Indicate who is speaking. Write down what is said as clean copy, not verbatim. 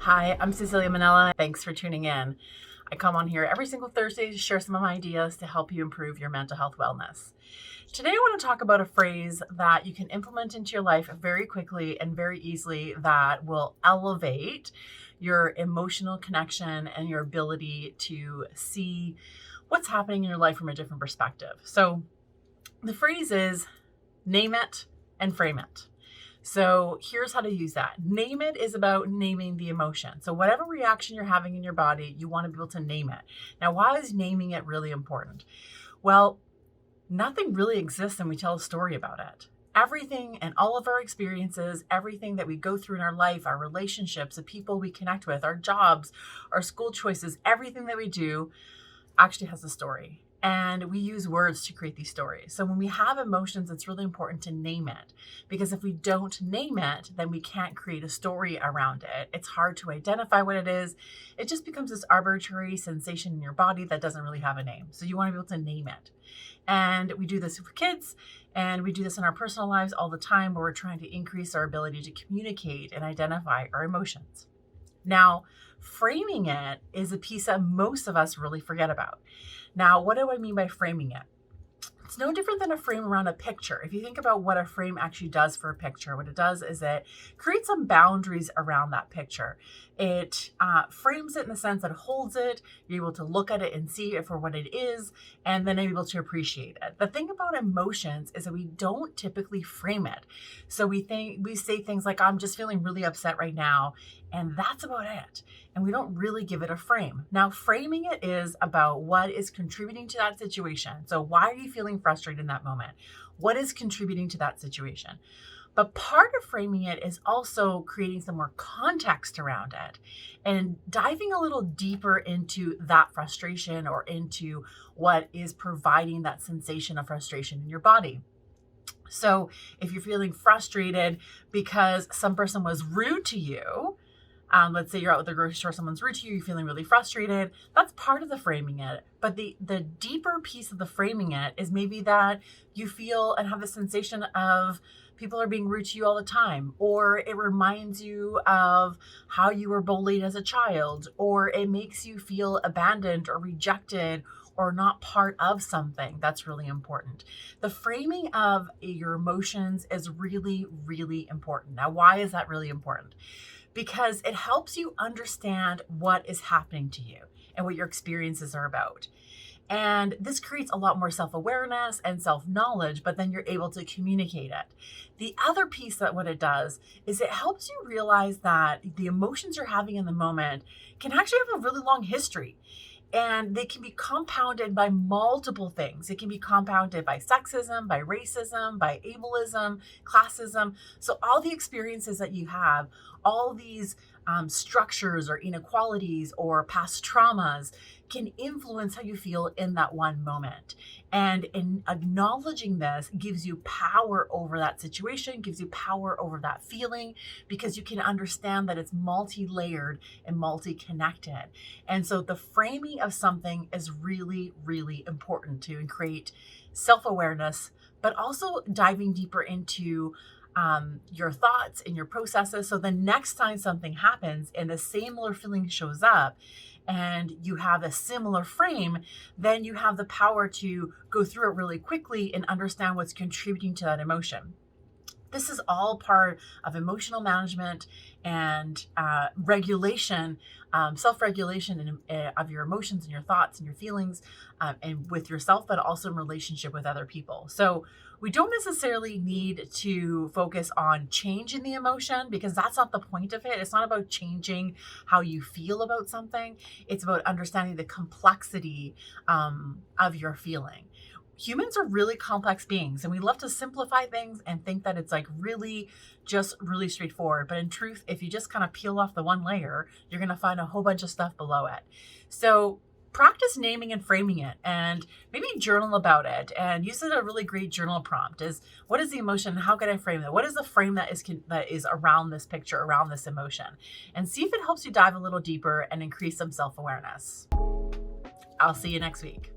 Speaker 1: Hi, I'm Cecilia Manella. Thanks for tuning in. I come on here every single Thursday to share some of my ideas to help you improve your mental health wellness. Today, I want to talk about a phrase that you can implement into your life very quickly and very easily that will elevate your emotional connection and your ability to see what's happening in your life from a different perspective. So the phrase is name it and frame it. So here's how to use that. Name it is about naming the emotion. So whatever reaction you're having in your body, you want to be able to name it. Now, why is naming it really important? Well, nothing really exists and we tell a story about it. Everything and all of our experiences, everything that we go through in our life, our relationships, the people we connect with, our jobs, our school choices, everything that we do actually has a story. And we use words to create these stories. So when we have emotions, it's really important to name it, because if we don't name it, then we can't create a story around it. It's hard to identify what it is. It just becomes this arbitrary sensation in your body that doesn't really have a name. So you want to be able to name it. And we do this with kids, and we do this in our personal lives all the time, where we're trying to increase our ability to communicate and identify our emotions. Now, framing it is a piece that most of us really forget about. Now, what do I mean by framing it? It's no different than a frame around a picture. If you think about what a frame actually does for a picture, what it does is it creates some boundaries around that picture. It frames it in the sense that it holds it. You're able to look at it and see it for what it is, and then you're able to appreciate it. The thing about emotions is that we don't typically frame it. So we say things like, I'm just feeling really upset right now, and that's about it. And we don't really give it a frame. Now, framing it is about what is contributing to that situation. So why are you feeling frustrated in that moment? What is contributing to that situation? But part of framing it is also creating some more context around it and diving a little deeper into that frustration or into what is providing that sensation of frustration in your body. So if you're feeling frustrated because some person was rude to you, let's say you're out with the grocery store, someone's rude to you, you're feeling really frustrated. That's part of the framing it. But the deeper piece of the framing it is maybe that you feel and have the sensation of people are being rude to you all the time, or it reminds you of how you were bullied as a child, or it makes you feel abandoned or rejected or not part of something. That's really important. The framing of your emotions is really, really important. Now, why is that really important? Because it helps you understand what is happening to you and what your experiences are about. And this creates a lot more self-awareness and self-knowledge, but then you're able to communicate it. The other piece that what it does is it helps you realize that the emotions you're having in the moment can actually have a really long history. And they can be compounded by multiple things. It can be compounded by sexism, by racism, by ableism, classism. So all the experiences that you have, all these structures or inequalities or past traumas can influence how you feel in that one moment. And in acknowledging this gives you power over that situation, gives you power over that feeling, because you can understand that it's multi-layered and multi-connected. And so the framing of something is really, really important to create self-awareness, but also diving deeper into your thoughts and your processes. So the next time something happens and a similar feeling shows up and you have a similar frame, then you have the power to go through it really quickly and understand what's contributing to that emotion. This is all part of emotional management and regulation, self-regulation of your emotions and your thoughts and your feelings, and with yourself, but also in relationship with other people. So we don't necessarily need to focus on changing the emotion, because that's not the point of it. It's not about changing how you feel about something. It's about understanding the complexity of your feeling. Humans are really complex beings, and we love to simplify things and think that it's like really straightforward. But in truth, if you just kind of peel off the one layer, you're going to find a whole bunch of stuff below it. So practice naming and framing it, and maybe journal about it, and use it. A really great journal prompt is, what is the emotion? How can I frame it? What is the frame that is around this picture, around this emotion? And see if it helps you dive a little deeper and increase some self-awareness. I'll see you next week.